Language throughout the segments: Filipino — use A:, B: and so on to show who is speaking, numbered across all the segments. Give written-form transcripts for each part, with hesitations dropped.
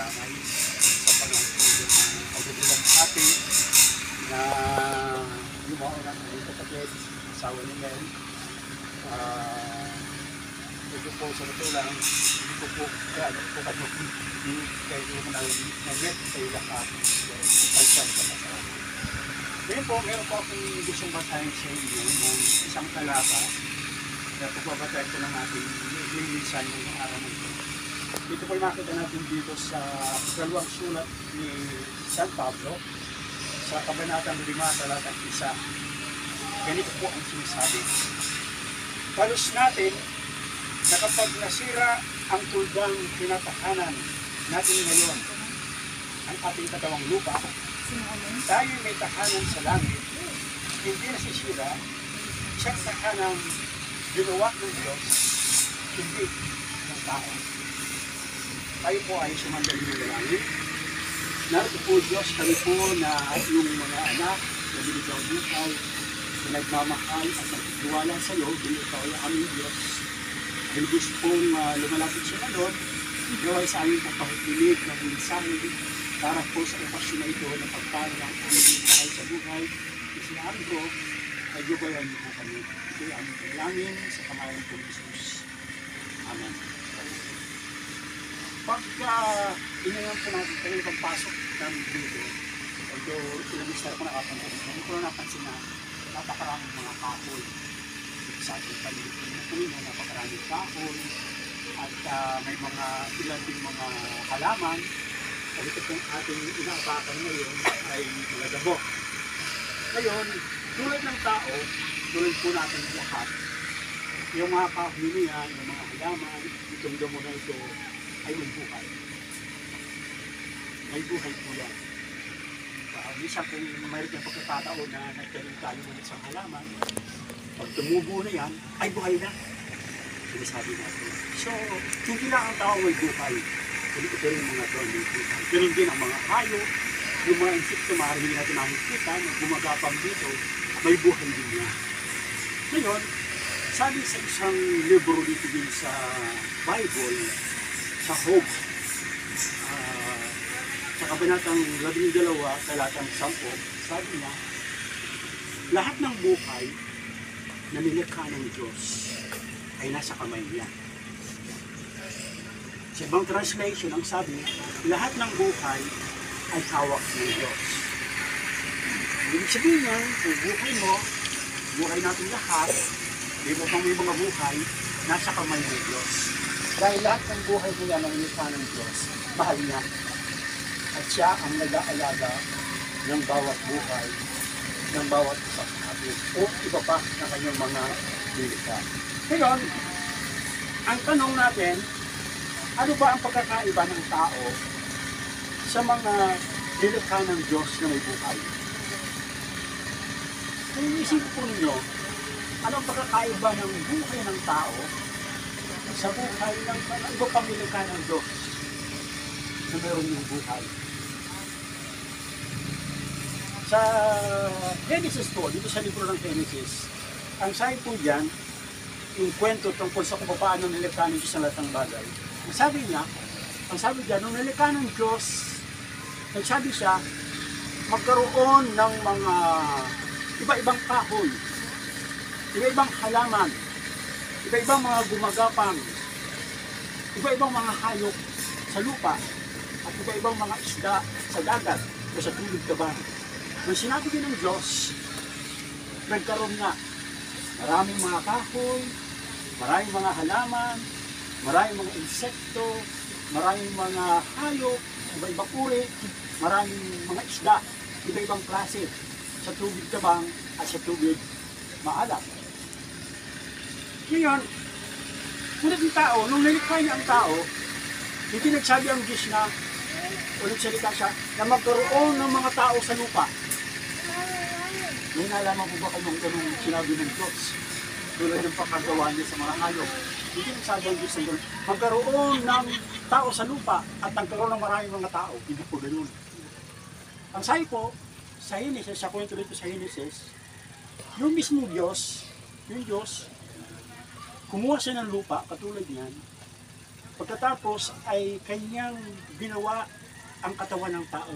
A: nadarangay sa panahon ng pagdating ate na lumaon ang mga kapatid, asawa ni Mel. Ito po sa ito lang, hindi ko po kaya po kayo kayo nag-net kayo lahat kalsan sa kasama. Ngayon po, meron po akong gustong basahin sa inyo ng isang talata na pagbabatayin ko ng ating minsan ng araw na ito. Ito po nakita natin dito sa ikalawang sulat ni San Pablo sa kabanatang 5, talatang 1. Ganito po ang sinasabi. Palos natin na kapag nasira ang tuldang tinatahanan natin ngayon, ang ating katawang lupa, tayo may tahanan sa langit, hindi nasisira, siyang tahanang ginawa ng Diyos, hindi ng tao. Tayo po ay sumandali ng langit. Narito po Diyos, kami po na yung mga anak na binigyaw buhay, na nagmamahal at nagtitiwala sa iyo, binigyaw ay aming Diyos. Ang gusto pong lumalapit sa Lord, gaway sa aming pagpakikinig ng mensahe para po sa okasyon na ito na pagpala ng aming buhay sa buhay. Isihan ko, ay gabayan niyo po kami. Ito ay aming kailangan sa pangalan po ni Jesus. Amen. Pagka inangan po natin kayo pagpasok ng dito, although ilabistar ko nakapansin, hindi ko napansin na napakaraming mga kahoy sa ating paligid na kumina, napakaraming kahoy at may mga ilan din mga halaman. At ito pong ating inaapakan ngayon ay mga dabo. Ngayon, tulad ng tao, tulad po natin lahat, yung mga kahoy niya, yung mga halaman, itong damo na ito ay may buhay. May buhay po yan. Minsan kung mayroon yung pagkakataon na nagkaroon tayo ng isang halaman, pag tumubo na yan, ay buhay na. Sinasabi natin. So, hindi lang ang tao may buhay. Ito rin mga tao may buhay. Pero din ang mga hayop, yung mga insekto, maaaring hindi natin makikita na gumagapang dito, may buhay din yan. Ngayon, sabi sa isang libro dito din sa Bible, sa Hope, sa kabanatang 12, talatang 10, sabi niya, lahat ng buhay na nilikha ng Diyos ay nasa kamay niya. Sa ibang translation, ang sabi, lahat ng buhay ay hawak ng Diyos. Ibig sabihin niya, kung buhay mo, buhay natin lahat, di mo pang may mga buhay, nasa kamay ng Diyos. Dahil lahat ng buhay nila na nilikha ng Diyos, mahal niya. At siya ang nag-aalaga ng bawat buhay, ng bawat isa sa atin, o iba pa na kanyang mga nilikha. Ngayon, ang tanong natin, ano ba ang pagkakaiba ng tao sa mga nilikha ng Diyos na may buhay? Kung isipin po ninyo, ano ang pagkakaiba ng buhay ng tao sa buhay ng iba pang nilikha ng Diyos na meron yung buhay? Sa Genesis po, dito sa libro ng Genesis, ang sabi po dyan, yung kwento tungkol sa kung paano nilikha ng Diyos ang lahat ng bagay. Ang sabi dyan, nung nilikha ng Diyos, nagsabi siya, magkaroon ng mga iba-ibang kahoy, iba-ibang halaman, iba-ibang mga gumagapang, iba-ibang mga hayop sa lupa, at iba-ibang mga isda sa dagat o sa tubig tabang. Nung sinabi din ng Diyos, nagkaroon na maraming mga kahoy, maraming mga halaman, maraming mga insekto, maraming mga hayop, iba-ibang uri, maraming mga isda, iba-ibang klase sa tubig tabang at sa tubig maalat. Ngayon, tulad ng tao, nung nilikha niya ang tao, hindi nagsabi ang Diyos na, o nagsalita siya, na magkaroon ng mga tao sa lupa. May nalaman po ba kayong ganung sinabi ng Diyos? Tulad ng pagkagawa niya sa mga hayop. Hindi nagsabi ang Diyos na magkaroon ng tao sa lupa at nagkaroon ng maraming mga tao. Hindi po ganun. Ang sabi po, sa Genesis, sa kwento dito sa Genesis, yung mismo Diyos, yung Diyos, kumuha siya ng lupa, katulad niyan, Pagkatapos ay kanyang ginawa ang katawan ng tao.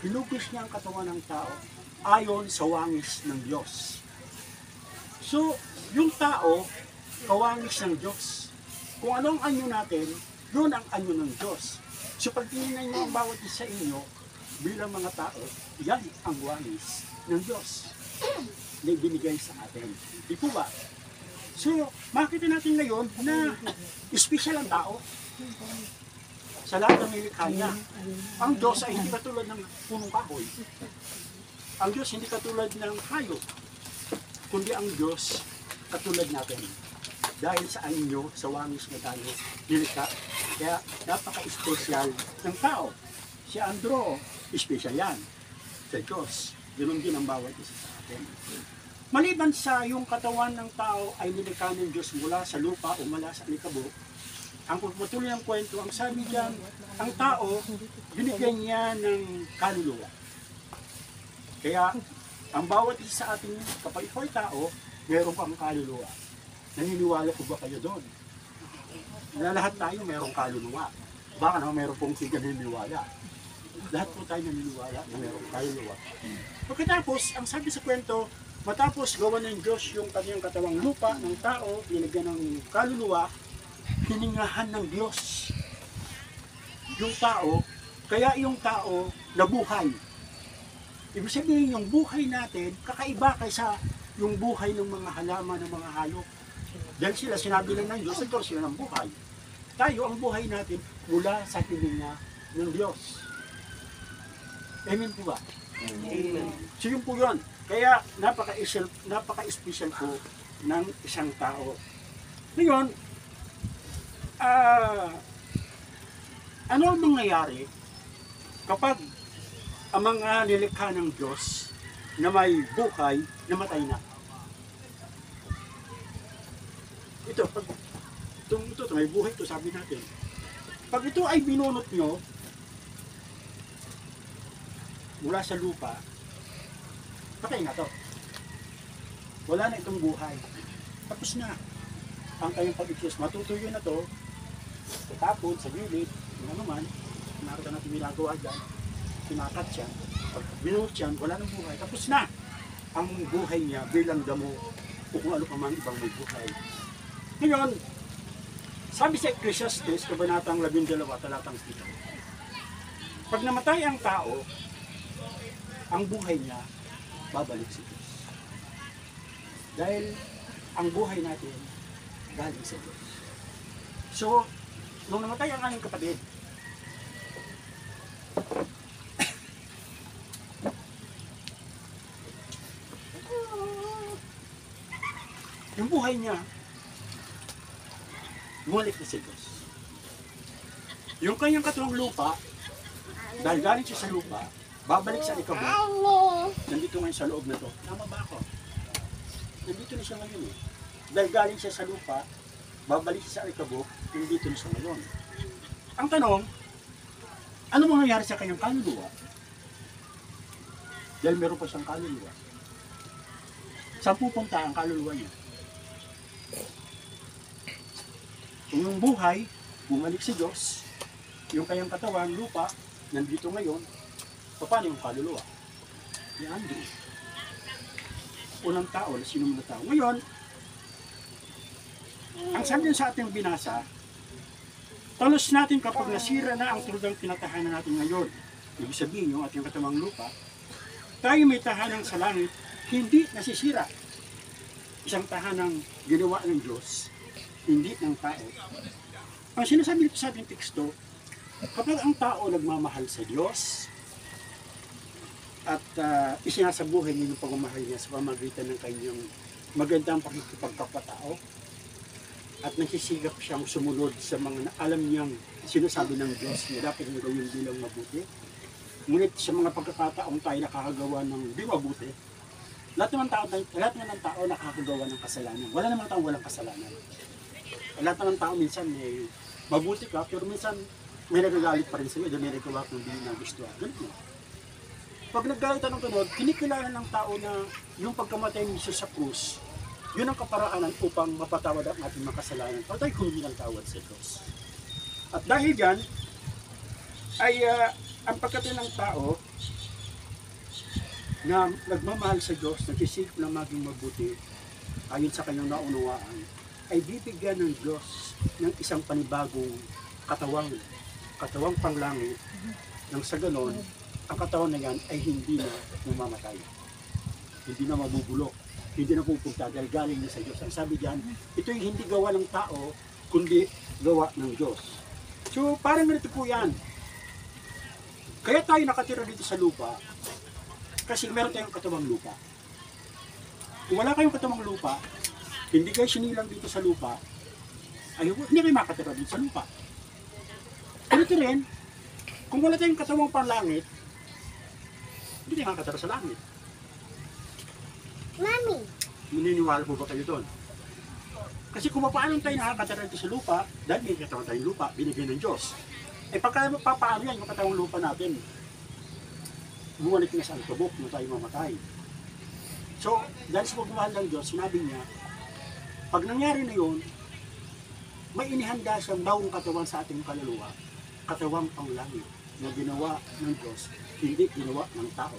A: Hinugis niya ang katawan ng tao ayon sa wangis ng Diyos. So, yung tao, kawangis ng Diyos. Kung ano ang anyo natin, yun ang anyo ng Diyos. So, pag tinignan niyo ang bawat isa inyo, bilang mga tao, yan ang wangis ng Diyos na ibinigay sa atin. Di po ba? So, makita natin ngayon na espesyal ang tao sa lahat ng nilikha niya. Ang Diyos ay hindi katulad ng punong kahoy. Ang Diyos hindi katulad ng hayop, kundi ang Diyos katulad natin. Dahil sa anyo, sa wangis na tayo nilikha. Kaya napaka-espesyal ng tao. Si Andro, espesyal yan sa Diyos. Ganoon din ang bawat isa sa atin. Maliban sa yung katawan ng tao ay nilikha ng Diyos mula sa lupa o mula sa alikabok, ang pagpatuloy ng kwento, ang sabi diyan, ang tao, binigyan niya ng kaluluwa. Kaya, ang bawat isa sa atin, kapag ikaw ay tao, meron kang kaluluwa. Naniniwala po ba kayo doon? Na lahat tayo merong kaluluwa. Baka naman meron pong hindi naniniwala. Lahat po tayo naniniwala na merong kaluluwa. Pagkatapos, ang sabi sa kwento, matapos gawa ng Diyos yung kanyang katawang lupa ng tao, binigyan ng kaluluwa, hiningahan ng Diyos yung tao, kaya yung tao nabuhay. Ibig sabihin, yung buhay natin, kakaiba kaysa yung buhay ng mga halaman, ng mga hayop. Dahil sila, sinabi lang ng Diyos, nagkaroon sila ng buhay. Tayo, ang buhay natin, mula sa hininga ng Diyos. Amen po ba? Amen. So yun po yun. Kaya napaka-special po ng isang tao. Ngayon, ano ang mangyayari kapag ang mga nilikha ng Diyos na may buhay, namatay na? Ito, may buhay ito, sabi natin. Pag ito ay binunot nyo mula sa lupa, patay na to. Wala na itong buhay. Tapos na. Ang kayong pag-ikyos, matutuyo na to, tapon sa gilid, yung ano man, nakita natin ginagawa dyan, sinakat siya, pag binunot yan, wala nang buhay. Tapos na ang buhay niya bilang damo o kung ano pa man ibang may buhay. Ngayon, sabi sa Ecclesiastes, kabanatang 12, talatang 7, pag namatay ang tao, ang buhay niya babalik sa Diyos. Dahil ang buhay natin galing sa Diyos. So, nung namatay ang aming kapatid, yung buhay niya bumalik na sa Diyos. Yung kanyang katawang lupa, dahil galing siya sa lupa, babalik sa alikabok. Nandito ngayon sa loob na to. Tama ba ako? Nandito na siya ngayon eh. Dahil galing siya sa lupa, babalik siya sa alikabok, nandito na siya ngayon. Ang tanong, ano mangyayari sa kanyang kaluluwa? Dahil meron pa siyang kaluluwa. Saan pupunta ang kaluluwa niya? Kung yung buhay, bumalik sa Diyos, yung kanyang katawan, lupa, nandito ngayon, paano yung kaluluwa? Yan din. Unang tao, sinong na tao. Ngayon, ang sabi sa ating binasa, talos natin kapag nasira na ang tulad ng tinatahanan natin ngayon. Ibig sabihin yung ating katawang lupa, tayo may tahanang sa langit, hindi nasisira. Isang tahanang ginawa ng Diyos, hindi ng tao. Ang sinasabi dito sa ating teksto, kapag ang tao nagmamahal sa Diyos, at isinasabuhay niya yung pagmamahal niya sa pamagitan ng kanyang magandang pakikipagkapatao, at nagsisigap siyang sumunod sa mga alam niyang sinasabi ng Diyos na dapat niya gawin bilang mabuti. Ngunit sa mga pagkakataong tayo nakakagawa ng di mabuti, lahat naman ng tao nakakagawa ng kasalanan. Wala namang tao walang kasalanan. Lahat ng tao minsan may mabuti ka, pero minsan may nagagalit pa rin sa'yo, dahil may nagawa kung hindi na gusto. Ganun. Pag naggalit ng tunod, kinikilala ng tao na yung pagkamatay ni Jesus sa krus, yun ang kaparaanan upang mapatawad ang ating mga kasalanan. Patay kung hindi ng tawad sa Diyos. At dahil dyan, ay ang pagkatao ng tao na nagmamahal sa Diyos, nagsisikap na maging mabuti ayon sa kanyang naunawaan, ay bibigyan ng Diyos ng isang panibagong katawang panglangit, nang sa ganon, ang katawan na yan ay hindi na mamamatay, hindi na mabubulok, hindi na pupunta dahil galing na sa Diyos. Ang sabi diyan, ito'y hindi gawa ng tao, kundi gawa ng Diyos. So parang ganito po yan. Kaya tayo nakatira dito sa lupa, kasi meron tayong katawang lupa. Kung wala kayong katawang lupa, hindi kayo sinilang dito sa lupa, ay hindi kayo makatira dito sa lupa. Ganito rin, kung wala tayong katawang panlangit, hindi tayo makatira sa langit.
B: Mami!
A: Maniniwala po ba kayo doon? Kasi kung paano tayo nakakatira dito sa lupa, dahil may katawang tayong lupa, binigyan ng Diyos. Eh pagka paano yan, yung katawang lupa natin, bumalik na sa antubok na tayo mamatay. So, dahil sa pagmamahal ng Diyos, sinabi niya, pag nangyari na yun, may inihanda siyang bagong katawan sa ating kaluluwa, katawang panglangit na ginawa ng Diyos, hindi ginawa ng tao.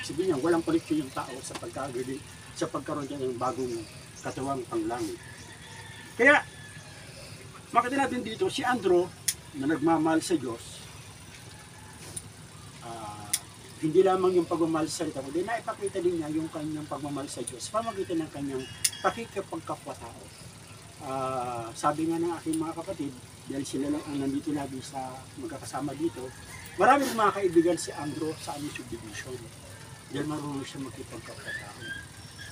A: Sabi niya, walang koneksyon yung tao sa pagkaroon niya ng bagong katawang panglangit. Kaya, makita natin dito, si Andrew, na nagmamahal sa Diyos, hindi lamang yung pagmamahal sa salita, kundi naipakita din niya yung kanyang pagmamahal sa Diyos, pamagitan ng kanyang pakikipagkapwa-tao. Sabi nga ng aking mga kapatid, dahil sila lang ang nandito lagi sa magkakasama dito, maraming mga kaibigan si Andrew sa aming subdivision. Dahil marunong siya magkipagkapwa-tao.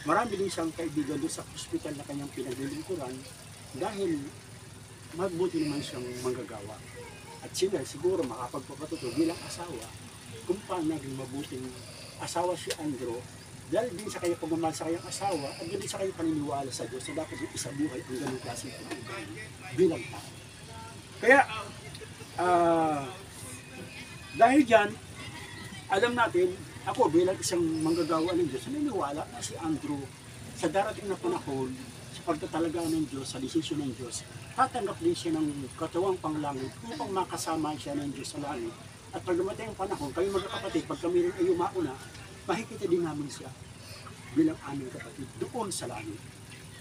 A: Marami din siyang kaibigan doon sa hospital na kanyang pinaglilingkuran dahil magbuti naman siyang manggagawa. At sila siguro makapagpapatuto bilang asawa kung paano naging mabuting asawa si Andrew dahil din sa kanyang pagmamahal sa kanyang asawa at din sa kanyang paniniwala sa Diyos na dapat yung isa buhay ang ganong klaseng pag-ibig bilang tao. Kaya, dahil dyan, alam natin, ako bilang isang manggagawa ng Diyos, naniniwala na si Andrew sa darating na panahon, sa pagtatalaga ng Diyos, sa desisyon ng Diyos, tatanggap din siya ng katawang panglangit upang makasama siya ng Diyos sa langit. At pag dumating ang panahon, kayo magkakapatid, pag kami rin ay umauna, makikita din namin siya bilang aming kapatid doon sa langit.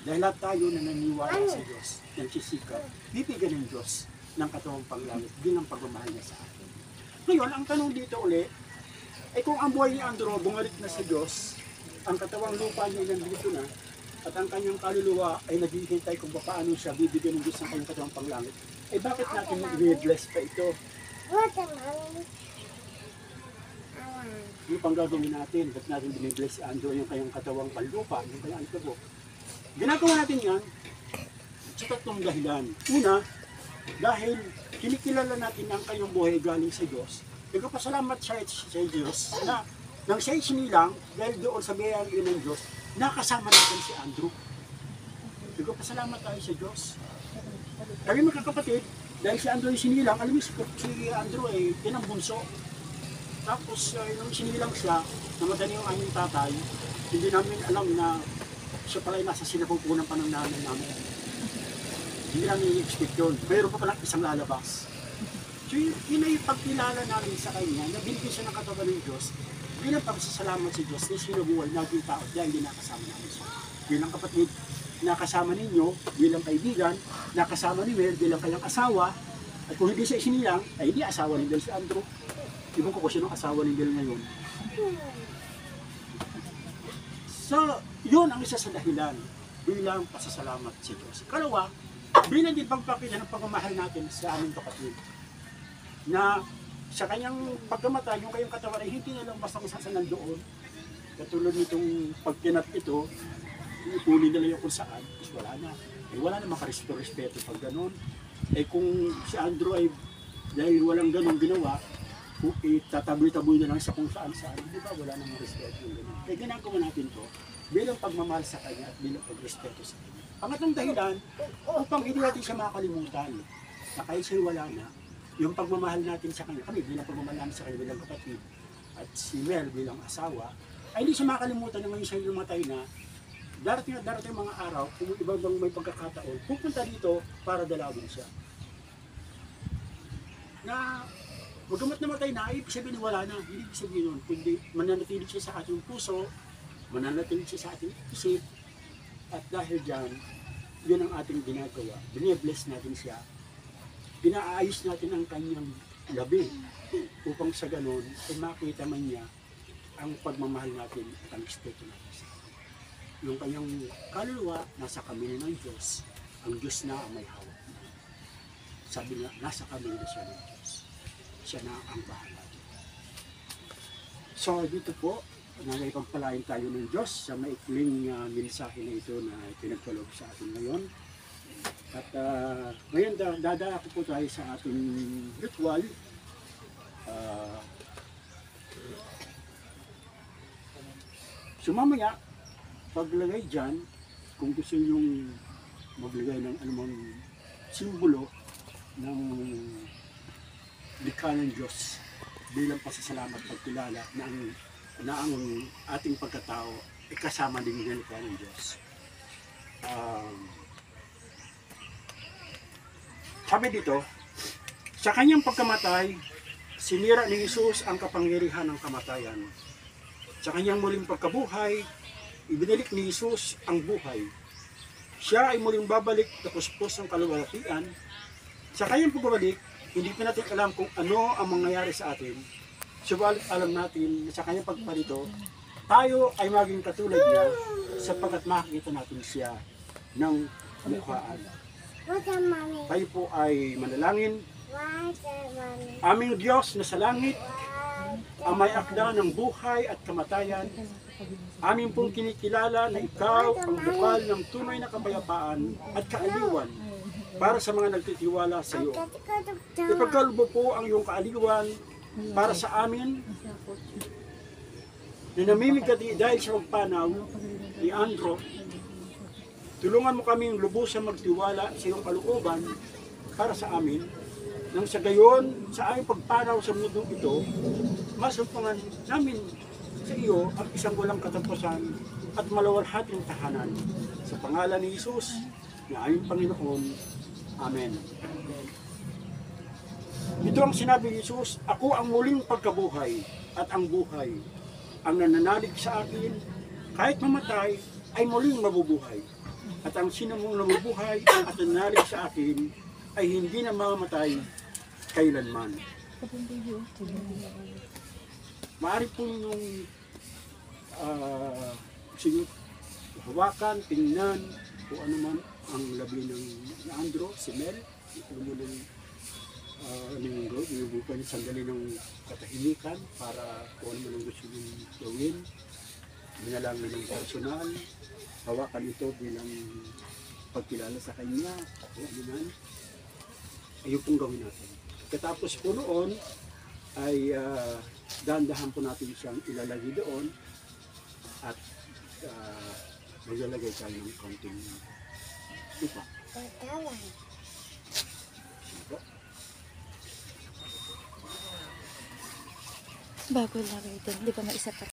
A: Dahil lahat tayo na naniniwala sa Diyos, nagsisikap, bibigyan ng Diyos ng katawang panglangit bilang pagmamahal niya sa atin. Ngayon, ang tanong dito ulit, ay kung ang buhay ni Andrew bumalik na sa Diyos, ang katawang lupa niya nandito na, at ang kanyang kaluluwa ay naghihintay kung paano siya bibigyan ng Diyos ng kanyang katawang panglangit, ay bakit natin i-bless pa ito? Yung pang gagawin natin, ba't natin binibless si Andrew yung kanyang katawang panlupa, yung kanyang antabo? Ginagawa natin yan sa tatlong dahilan. Una, dahil kinikilala natin ang kanyang buhay galing sa Diyos. Nagpapasalamat siya sa Diyos na nang siya'y sinilang, dahil doon sa biyayang ng Diyos, nakasama natin si Andrew. Nagpapasalamat tayo sa Diyos. Kami magkakapatid, dahil si Andrew ay sinilang, alam mo si Andrew ay pinambunso. Tapos nung sinilang siya, namatay yung aming tatay, hindi namin alam na siya pala ay nasa sinapupunan pa ng nanay namin. Hindi namin i-expect yun. Mayroon pa palang isang lalabas. So yun ay pagkilala namin sa kanya, na binigyan siya ng katawan ng Diyos, bilang pagsasalamat sa Diyos na sinubuhay naging tao dahil hindi nakasama namin siya. Bilang kapatid, nakasama ninyo bilang kaibigan, nakasama ni Mel bilang kanyang asawa, at kung hindi siya isinilang, ay hindi asawa ni Del si Andrew. Ibang ko siya ng asawa ni Del ngayon. So, yun ang isa sa dahilan bilang pasasalamat sa Diyos. Kalawa, bilang din pagpakita ng pagmamahal natin sa aming kapatid, na sa kanyang pagkamatay, yung kayong katawan ay hindi na lang basta kung saan nandoon. Katulad nitong pagkinat ito, ipunin nila yung kung saan, is wala na. Eh, wala na makarespeto pag ganun. Eh kung si Andrew ay dahil walang ganun ginawa, itataboy-taboy na lang sa kung saan-saan, di ba wala namang respeto yung ganun. Kaya ginagawa natin to bilang pagmamahal sa kanya at bilang pagrespeto sa kanya. Pangatlong dahilan, upang hindi natin siya makakalimutan na kahit siya wala na, yung pagmamahal natin sa kanya, kami bilang pagmamahal natin sa kanya bilang kapatid, at si Mel bilang asawa, ay hindi siya makakalimutan na ngayon siya lumatay na, darating mga araw, kung ibang may pagkakataon, pupunta dito para dalawin siya. na bagamat namatay na, ibig sabihin wala na. Hindi ibig sabihin nun, kundi mananatili siya sa ating puso, mananatili siya sa ating isip, at dahil dyan, yun ang ating ginagawa. Bine-bless natin siya. Pinaayos natin ang kanyang labi upang sa ganun ay makita man niya ang pagmamahal natin at ang respeto natin sa kanya. Yung kanyang kaluluwa, nasa kamili ng Diyos. Ang Diyos na ang may hawak. Sabi nga, nasa kamili na siya ng Diyos. Siya na ang bahala. So dito po, naipagpalain tayo ng Diyos sa maikling mensahe na ito na pinagkaloob sa atin ngayon. At ngayon dadako po tayo sa ating ritual. So mamaya, paglagay dyan, kung gusto nyong maglagay ng anumang simbolo ng likha ng Diyos bilang pasasalamat pagkilala na ang ating pagkatao ay kasama din ng likha ng Diyos. Sabi dito, sa kanyang pagkamatay, sinira ni Jesus ang kapangyarihan ng kamatayan. Sa kanyang muling pagkabuhay, ibinalik ni Jesus ang buhay. Siya ay muling babalik na puspos ng kaluwalhatian. Sa kanyang pagbabalik, hindi pa natin alam kung ano ang mangyayari sa atin. Subalit alam natin na sa kanyang pagparito, tayo ay maging katulad niya sapagkat makikita natin siya ng mukhaan. Tayo po ay manalangin. Aming Diyos na sa langit, ang may akda ng buhay at kamatayan, amin pong kinikilala na ikaw ang bukal ng tunay na kapayapaan at kaaliwan para sa mga nagtitiwala sa iyo. Ipagkaloob po ang iyong kaaliwan para sa amin na namimigati dahil sa pagpanaw ni Andro. Tulungan mo kaming lubusang magtiwala sa iyong kalooban para sa amin, nang sa gayon, sa aming pagpanaw sa mundong ito, masumpangan namin sa iyo ang isang walang katapusan at malawalhating tahanan. Sa pangalan ni Jesus, na aming Panginoon. Amen. Ito ang sinabi ni Jesus, ako ang muling pagkabuhay at ang buhay. Ang nananalig sa akin, kahit mamatay, ay muling mabubuhay. At ang sinamong nabubuhay at nananalig sa akin, ay hindi na mamamatay kailanman. Maaari po yung sige, hawakan, tingnan, kung ano man ang labi ng Andro, si Mel, ito mo ng inubukan sandali ng katahimikan para kung ano man ang gusto nyo gawin. Minalangin ng personal, hawakan ito bilang pagkilala sa kanya, kung ano man, ayun pong gawin natin. Katapos po noon, ay dahan-dahan po natin siyang ilalagay doon at maglalagay tayo ng counting lupa.
B: Bago lagay din, di ba maisapat?